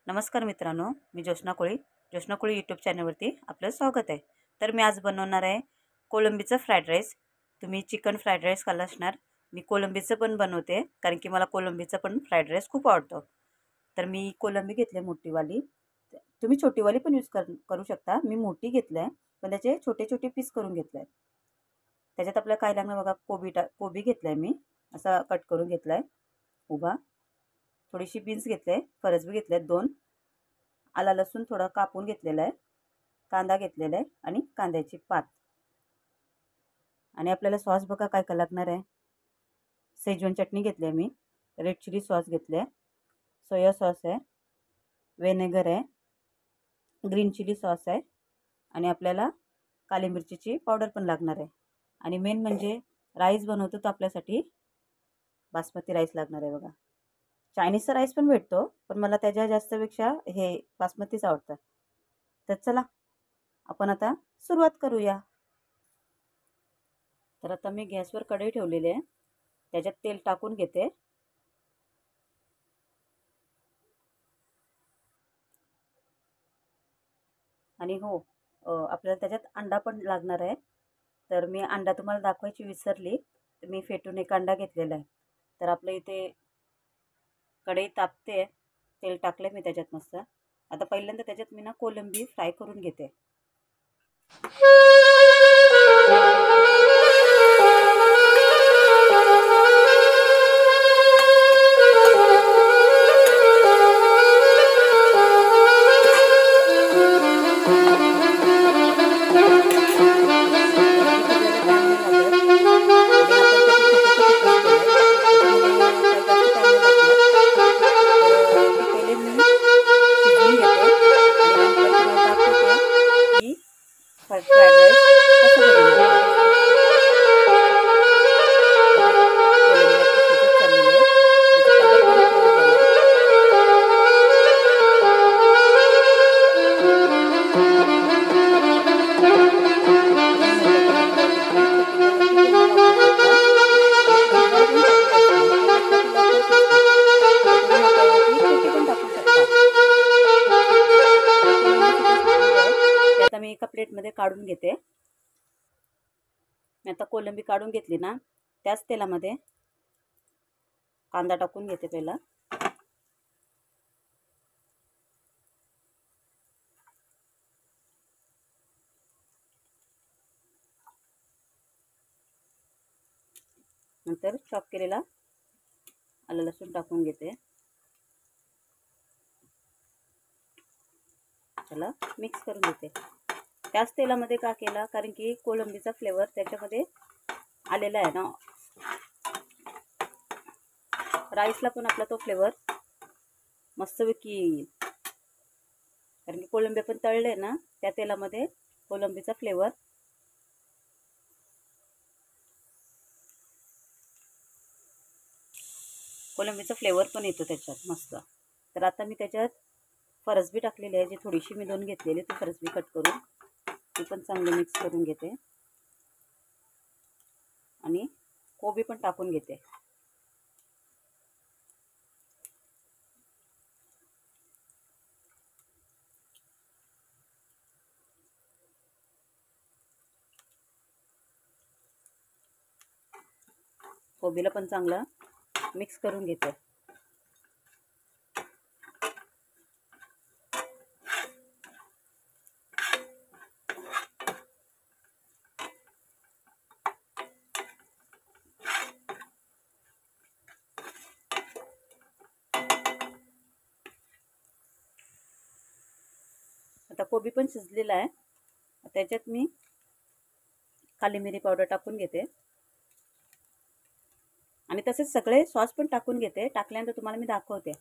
नमस्कार मित्रांनो, मी ज्योत्स्ना कोळी यूट्यूब चॅनलवरती आपलं स्वागत आहे. तर मी आज बनवणार आहे कोलंबीचं फ्राईड राईस. तुम्ही चिकन फ्राईड राईस खाल्ला असणार. मी कोलंबीचं पण बनवते कारण की मला कोलंबीचं पण फ्राईड राईस खूप आवडतो. तर मी कोलंबी घेतली मोठीवाली. तुम्ही छोटीवाली पण यूज करू शकता. मी मोठी घेतली आहे, पण त्याचे छोटे छोटे पीस करून घेतले आहेत. त्याच्यात आपल्याला काय लागणार बघा, कोबी घेतला आहे मी, असा कट करून घेतला आहे उभा. थोडीशी बीन्स घेतले, फरसबी घेतले आहेत 2. आला लसूण थोडा कापून घेतलेला आहे, कांदा घेतलेला आहे आणि कांद्याची पात. आणि आपल्याला सॉस बघा काय काय लागणार आहे. शेजवान चटणी घेतली आहे मी, रेड चिली सॉस घेतले आहे, सोया सॉस आहे, व्हिनेगर आहे, ग्रीन चिली सॉस आहे आणि आपल्याला काली मिरचीची पावडर पण लागणार आहे. आणि मेन म्हणजे राईस बनवतो तर आपल्यासाठी बासमती राईस लागणार आहे बघा. चायनीजचा राईस पण भेटतो, पण मला त्याच्या जास्तपेक्षा हे बासमतीच आवडतं. तर चला आपण आता सुरुवात करूया. तर आता मी गॅसवर कढई ठेवलेली आहे, त्याच्यात तेल टाकून घेते. आणि हो, आपल्याला त्याच्यात अंडा पण लागणार आहे. तर मी अंडा तुम्हाला दाखवायची विसरली, मी फेटून एक अंडा घेतलेला आहे. तर आपल्या इथे कढई तापते, तेल टाकले मी त्याच्यात मस्त. आता पहिल्यांदा त्याच्यात मी कोलंबी फ्राय करून घेते. फ्राईड राईस कसं बनवणार. कोलंबी आपली शिजत चाललेली आहे, त्याचा कलर पण चेंज झाला. आता मी एका प्लेटमध्ये काढून घेते. मी आता कोलंबी काढून घेतली ना, त्याच तेलामध्ये कांदा टाकून घेते पहिला. नंतर चॉप केलेला आलं लसूण टाकून घेते. त्याला मिक्स करून घेते. त्याच तेलामध्ये का केला, कारण की कोलंबीचा फ्लेवर त्याच्यामध्ये आलेला आहे ना. राईसला पण आपला तो फ्लेवर मस्तपैकी येईल, कारण की कोलंबी पण तळले ना त्या तेलामध्ये. कोलंबीचा फ्लेवर पण येतो त्याच्यात मस्त. तर आता मी त्याच्यात फरसबी टाकलेली आहे, जी थोडीशी मी 2 घेतलेली, ती फरसबी कट करून ती पण चांगली मिक्स करून घेते. आणि कोबी पण टाकून घेते. कोबीला पण चांगलं मिक्स करून घेते. आता कोबी पण शिजलेला आहे, त्याच्यात मी काली मिरी पावडर टाकून घेते. आणि तसेच सगळे सॉस पण टाकून घेते. टाकल्यानंतर तुम्हाला मी दाखवते.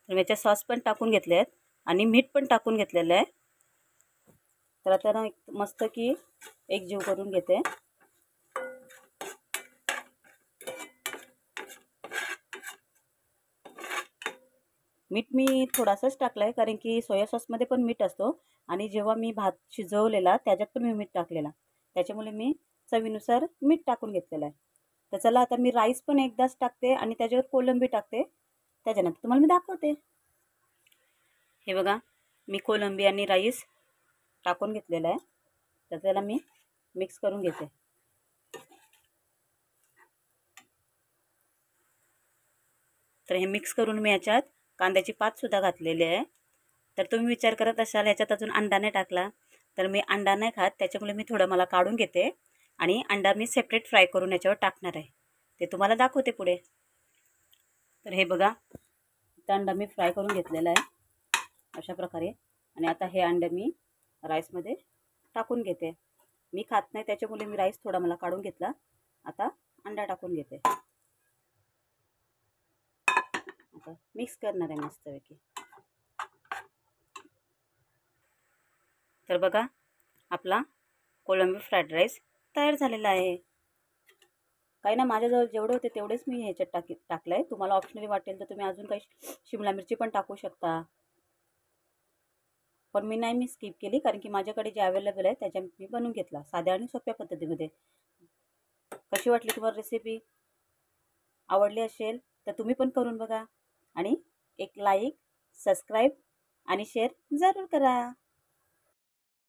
तर याच्यात सॉस पण टाकून घेतले आहेत आणि मीठ पण टाकून घेतलेलं आहे. तर आता ना मस्त की एकजीव करून घेते. मीठ मी थोडासाच टाकला आहे, कारण की सोया सॉसमध्ये पण मीठ असतो आणि जेव्हा मी भात शिजवलेला त्याच्यात पण मी मीठ टाकलेला, त्याच्यामुळे मी चवीनुसार मीठ टाकून घेतलेलं आहे. तर चला आता मी राईस पण एकदाच टाकते आणि त्याच्यावर कोलंबी टाकते, त्याच्यानंतर तुम्हाला मी दाखवते. हे बघा, मी कोलंबी आणि राईस टाकून घेतलेला आहे, तर त्याला मी मिक्स करून घेते. तर हे मिक्स करून मी याच्यात कांद्याची पातसुद्धा घातलेली आहे. तर तुम्ही विचार करत असाल ह्याच्यात अजून अंडा नाही टाकला, तर मी अंडा नाही खात, त्याच्यामुळे मी थोडं मला काढून घेते आणि अंडा मी सेपरेट फ्राय करून याच्यावर टाकणार आहे. ते तुम्हाला दाखवते पुढे. तर हे बघा, इथं अंडा मी फ्राय करून घेतलेला आहे अशा प्रकारे. आणि आता हे अंडे मी राईसमध्ये टाकून घेते. मी खात नाही त्याच्यामुळे मी राईस थोडा मला काढून घेतला. आता अंडा टाकून घेते. आता मिक्स करणार आहे मस्तपैकी. तर बघा, आपला कोलंबी फ्राईड राईस तयार झालेला आहे. काही ना, माझ्याजवळ जेवढे होते तेवढेच मी ह्याच्यात टाकलं आहे. तुम्हाला ऑप्शनली वाटेल तर तुम्ही अजून काही शिमला मिरची पण टाकू शकता, पण मी स्किप केली, कारण की माझ्याकडे जे अवेलेबल आहे त्याच्या मी बनवून घेतला साध्या आणि सोप्या पद्धतीमध्ये. कशी वाटली तुम्हाला रेसिपी? आवडली असेल तर तुम्ही पण करून बघा आणि एक लाईक, सबस्क्राईब आणि शेअर जरूर करा.